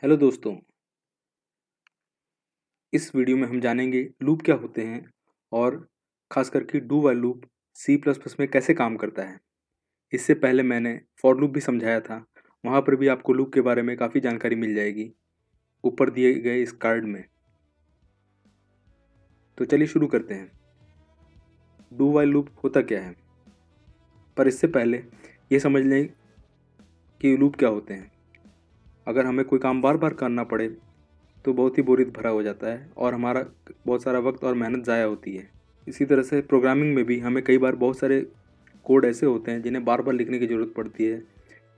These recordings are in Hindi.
हेलो दोस्तों। इस वीडियो में हम जानेंगे लूप क्या होते हैं और ख़ास करके do while loop C plus plus में कैसे काम करता है। इससे पहले मैंने फॉर लूप भी समझाया था, वहाँ पर भी आपको लूप के बारे में काफ़ी जानकारी मिल जाएगी ऊपर दिए गए इस कार्ड में। तो चलिए शुरू करते हैं। डू व्हाइल लूप होता क्या है, पर इससे पहले ये समझ लें कि लूप क्या होते हैं। अगर हमें कोई काम बार बार करना पड़े तो बहुत ही बोरियत भरा हो जाता है और हमारा बहुत सारा वक्त और मेहनत ज़ाया होती है। इसी तरह से प्रोग्रामिंग में भी हमें कई बार बहुत सारे कोड ऐसे होते हैं जिन्हें बार बार लिखने की ज़रूरत पड़ती है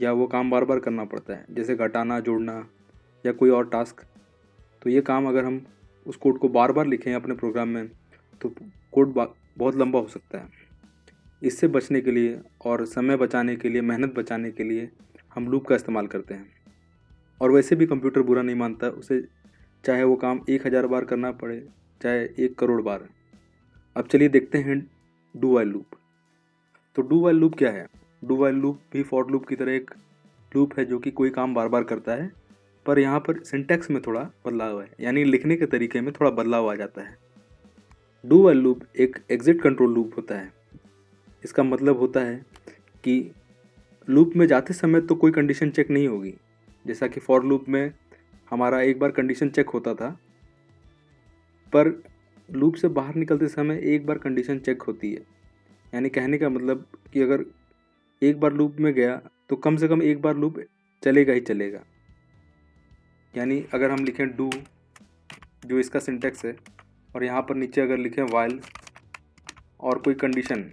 या वो काम बार बार करना पड़ता है, जैसे घटाना, जोड़ना या कोई और टास्क। तो ये काम अगर हम उस कोड को बार बार लिखें अपने प्रोग्राम में तो कोड बहुत लंबा हो सकता है। इससे बचने के लिए और समय बचाने के लिए, मेहनत बचाने के लिए हम लूप का इस्तेमाल करते हैं। और वैसे भी कंप्यूटर बुरा नहीं मानता उसे, चाहे वो काम 1000 बार करना पड़े, चाहे 1 करोड़ बार। अब चलिए देखते हैं डू वाइल लूप। तो डू वाइल लूप क्या है? डू वाइल लूप भी फॉर लूप की तरह एक लूप है जो कि कोई काम बार बार करता है, पर यहाँ पर सिंटैक्स में थोड़ा बदलाव है, यानी लिखने के तरीके में थोड़ा बदलाव आ जाता है। डू वाइल लूप एक एग्जिट कंट्रोल लूप होता है। इसका मतलब होता है कि लूप में जाते समय तो कोई कंडीशन चेक नहीं होगी, जैसा कि फॉर लूप में हमारा एक बार कंडीशन चेक होता था, पर लूप से बाहर निकलते समय एक बार कंडीशन चेक होती है। यानी कहने का मतलब कि अगर एक बार लूप में गया तो कम से कम एक बार लूप चलेगा ही चलेगा। यानी अगर हम लिखें डू, जो इसका सिंटेक्स है, और यहाँ पर नीचे अगर लिखें वाइल और कोई कंडीशन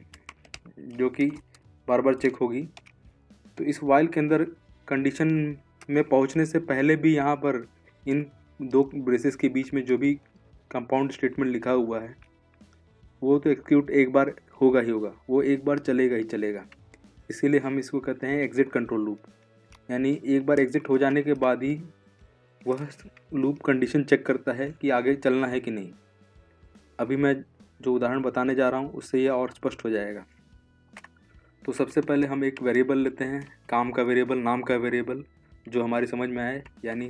जो कि बार बार चेक होगी, तो इस वाइल के अंदर कंडीशन में पहुँचने से पहले भी यहाँ पर इन दो ब्रेसेस के बीच में जो भी कंपाउंड स्टेटमेंट लिखा हुआ है वो तो एक्सिक्यूट एक बार होगा ही होगा, वो एक बार चलेगा ही चलेगा। इसीलिए हम इसको कहते हैं एग्जिट कंट्रोल लूप। यानी एक बार एग्जिट हो जाने के बाद ही वह लूप कंडीशन चेक करता है कि आगे चलना है कि नहीं। अभी मैं जो उदाहरण बताने जा रहा हूँ उससे यह और स्पष्ट हो जाएगा। तो सबसे पहले हम एक वेरिएबल लेते हैं, काम का वेरिएबल, नाम का वेरिएबल, जो हमारी समझ में आए, यानी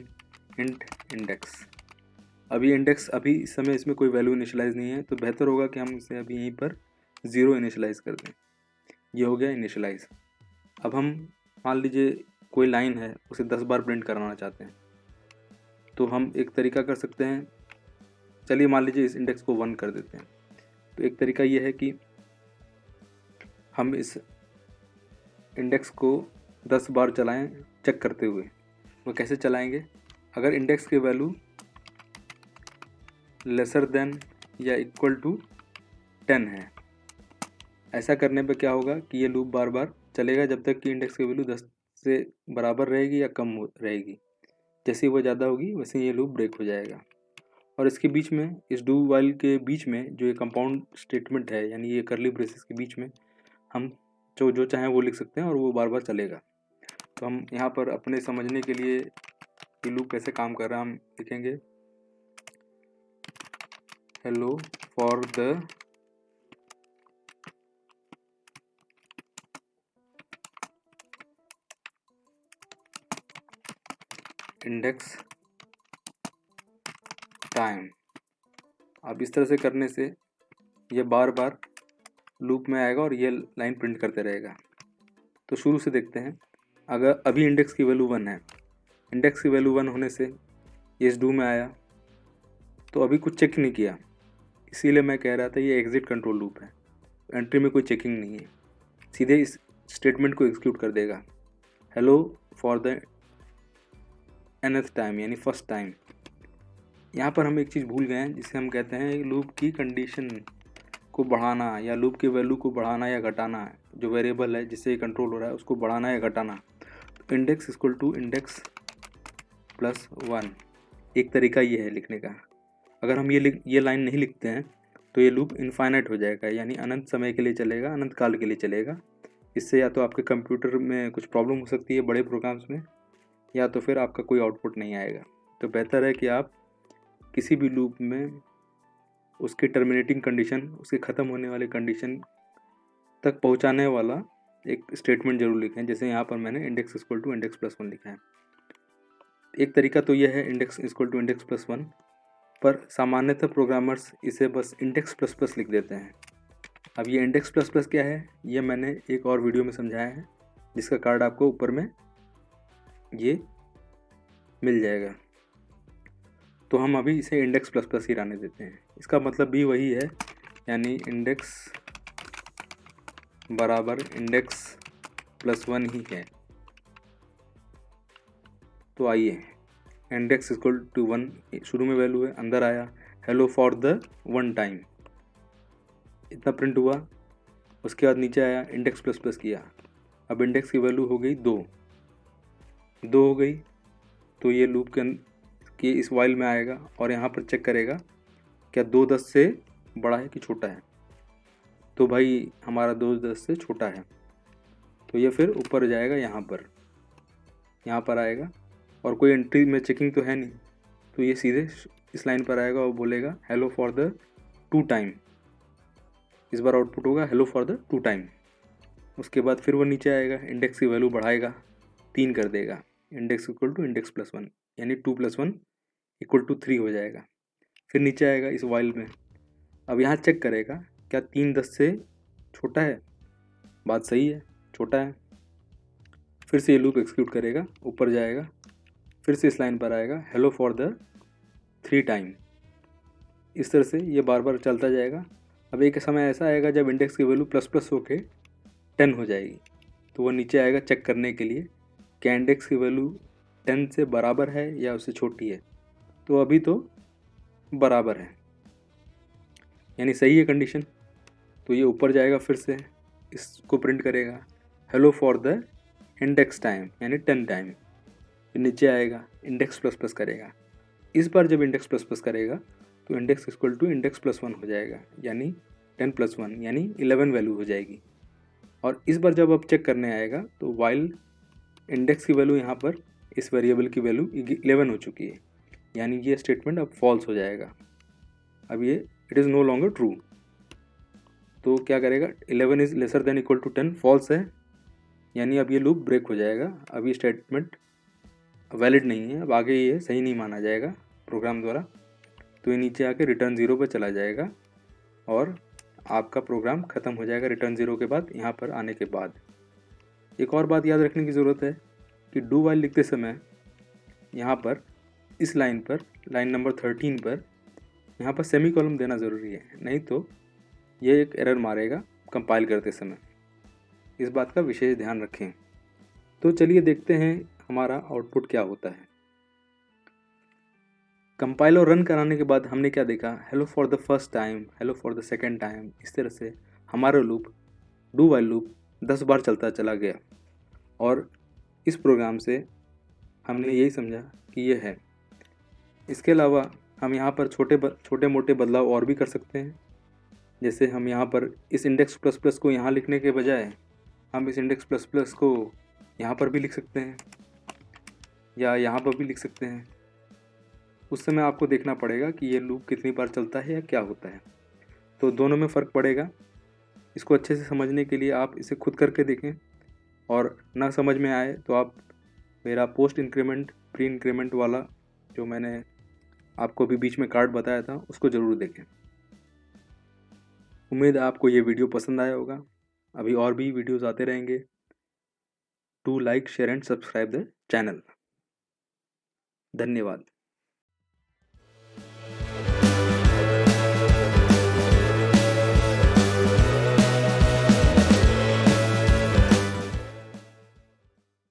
इंट इंडेक्स। अभी इंडेक्स अभी इस समय इसमें कोई वैल्यू इनिशियलाइज नहीं है, तो बेहतर होगा कि हम इसे अभी यहीं पर 0 इनिशियलाइज कर दें। ये हो गया इनिशियलाइज। अब हम मान लीजिए कोई लाइन है, उसे 10 बार प्रिंट कराना चाहते हैं, तो हम एक तरीका कर सकते हैं। चलिए मान लीजिए इस इंडेक्स को 1 कर देते हैं। तो एक तरीका ये है कि हम इस इंडेक्स को 10 बार चलाएं चेक करते हुए। वो कैसे चलाएंगे? अगर इंडेक्स की वैल्यू लेसर देन या इक्वल टू 10 है, ऐसा करने पे क्या होगा कि ये लूप बार बार चलेगा जब तक कि इंडेक्स की वैल्यू 10 से बराबर रहेगी या कम रहेगी। जैसे ही वो ज़्यादा होगी वैसे ही ये लूप ब्रेक हो जाएगा। और इसके बीच में, इस डू वाइल के बीच में जो ये कंपाउंड स्टेटमेंट है, यानी ये करली ब्रेसेस के बीच में हम जो जो चाहें वो लिख सकते हैं और वो बार बार चलेगा। तो हम यहाँ पर अपने समझने के लिए ये लूप कैसे काम कर रहा है हम लिखेंगे hello for the index time. अब इस तरह से करने से ये बार बार लूप में आएगा और ये लाइन प्रिंट करते रहेगा। तो शुरू से देखते हैं। अगर अभी इंडेक्स की वैल्यू 1 है, इंडेक्स की वैल्यू 1 होने से ये इस डू में आया, तो अभी कुछ चेक नहीं किया, इसीलिए मैं कह रहा था ये एग्जिट कंट्रोल लूप है। एंट्री में कोई चेकिंग नहीं है, सीधे इस स्टेटमेंट को एग्जीक्यूट कर देगा, hello for the nth time, यानी फर्स्ट टाइम। यहाँ पर हम एक चीज़ भूल गए हैं जिसे हम कहते हैं लूप की कंडीशन को बढ़ाना या लूप की वैल्यू को बढ़ाना या घटाना। जो वेरिएबल है जिससे कंट्रोल हो रहा है उसको बढ़ाना या घटाना। Index equal to index plus 1, एक तरीका ये है लिखने का। अगर हम ये लाइन नहीं लिखते हैं तो ये लूप इनफाइनाइट हो जाएगा, यानी अनंत समय के लिए चलेगा, अनंत काल के लिए चलेगा। इससे या तो आपके कंप्यूटर में कुछ प्रॉब्लम हो सकती है बड़े प्रोग्राम्स में, या तो फिर आपका कोई आउटपुट नहीं आएगा। तो बेहतर है कि आप किसी भी लूप में उसके टर्मिनेटिंग कंडीशन, उसके ख़त्म होने वाले कंडीशन तक पहुंचाने वाला एक स्टेटमेंट जरूर लिखें। जैसे यहाँ पर मैंने index equal to index plus 1 लिखा है। एक तरीका तो यह है index equal to index plus one, पर सामान्यतः प्रोग्रामर्स इसे बस इंडेक्स प्लस प्लस लिख देते हैं। अब ये इंडेक्स प्लस प्लस क्या है, ये मैंने एक और वीडियो में समझाया है, जिसका कार्ड आपको ऊपर में ये मिल जाएगा। तो हम अभी इसे इंडेक्स प्लस प्लस ही रहने देते हैं। इसका मतलब भी वही है, यानी इंडेक्स बराबर इंडेक्स प्लस वन ही है। तो आइए, इंडेक्स इक्वल टू वन शुरू में वैल्यू है, अंदर आया hello for the one time, इतना प्रिंट हुआ। उसके बाद नीचे आया इंडेक्स प्लस प्लस किया, अब इंडेक्स की वैल्यू हो गई 2 हो गई। तो ये लूप के इस वाइल में आएगा और यहाँ पर चेक करेगा क्या 2 10 से बड़ा है कि छोटा है। तो भाई हमारा 2 10 से छोटा है, तो ये फिर ऊपर जाएगा, यहाँ पर आएगा, और कोई एंट्री में चेकिंग तो है नहीं, तो ये सीधे इस लाइन पर आएगा और बोलेगा hello for the two time. इस बार आउटपुट होगा hello for the two time. उसके बाद फिर वो नीचे आएगा, इंडेक्स की वैल्यू बढ़ाएगा, 3 कर देगा, index equal to index plus one, यानी 2 + 1 = 3 हो जाएगा। फिर नीचे आएगा इस वाइल में, अब यहाँ चेक करेगा क्या 3 10 से छोटा है, बात सही है, छोटा है। फिर से ये लूप एक्सिक्यूट करेगा, ऊपर जाएगा, फिर से इस लाइन पर आएगा हेलो फॉर द 3 टाइम। इस तरह से ये बार बार चलता जाएगा। अब एक समय ऐसा आएगा जब इंडेक्स की वैल्यू प्लस प्लस होके 10 हो जाएगी, तो वह नीचे आएगा चेक करने के लिए क्या इंडेक्स की वैल्यू 10 से बराबर है या उससे छोटी है। तो अभी तो बराबर है, यानी सही है कंडीशन। तो ये ऊपर जाएगा, फिर से इसको प्रिंट करेगा hello for the index time, यानी 10 टाइम। फिर नीचे आएगा इंडेक्स प्लस प्लस करेगा। इस बार जब इंडेक्स प्लस प्लस करेगा तो index equal to index plus one हो जाएगा, यानी 10 + 1 यानी 11 वैल्यू हो जाएगी। और इस बार जब अब चेक करने आएगा तो वाइल इंडेक्स की वैल्यू यहाँ पर इस वेरिएबल की वैल्यू 11 हो चुकी है, यानी ये स्टेटमेंट अब फॉल्स हो जाएगा। अब ये it is no longer true. तो क्या करेगा, 11 is lesser than equal to 10 false है, यानी अब ये लूप ब्रेक हो जाएगा। अब ये स्टेटमेंट वैलिड नहीं है, अब आगे ये सही नहीं माना जाएगा प्रोग्राम द्वारा। तो ये नीचे आके रिटर्न 0 पर चला जाएगा और आपका प्रोग्राम ख़त्म हो जाएगा रिटर्न 0 के बाद, यहाँ पर आने के बाद। एक और बात याद रखने की ज़रूरत है कि डू वाइल लिखते समय यहाँ पर इस लाइन पर, लाइन नंबर 13 पर, यहाँ पर सेमीकोलन देना ज़रूरी है, नहीं तो ये एक एरर मारेगा कंपाइल करते समय। इस बात का विशेष ध्यान रखें। तो चलिए देखते हैं हमारा आउटपुट क्या होता है। कंपाइल और रन कराने के बाद हमने क्या देखा, hello for the first time, hello for the second time. इस तरह से हमारा लूप, डू वाइल लूप 10 बार चलता चला गया। और इस प्रोग्राम से हमने यही समझा कि ये है। इसके अलावा हम यहाँ पर छोटे मोटे बदलाव और भी कर सकते हैं। जैसे हम यहाँ पर इस इंडेक्स प्लस प्लस को यहाँ लिखने के बजाय हम इस इंडेक्स प्लस प्लस को यहाँ पर भी लिख सकते हैं या यहाँ पर भी लिख सकते हैं। उस समय आपको देखना पड़ेगा कि ये लूप कितनी बार चलता है या क्या होता है, तो दोनों में फ़र्क पड़ेगा। इसको अच्छे से समझने के लिए आप इसे खुद करके देखें, और ना समझ में आए तो आप मेरा पोस्ट इंक्रीमेंट प्री इंक्रीमेंट वाला जो मैंने आपको अभी बीच में कार्ड बताया था उसको ज़रूर देखें। उम्मीद है आपको ये वीडियो पसंद आया होगा। अभी और भी वीडियोज़ आते रहेंगे। To like share and subscribe the channel. धन्यवाद।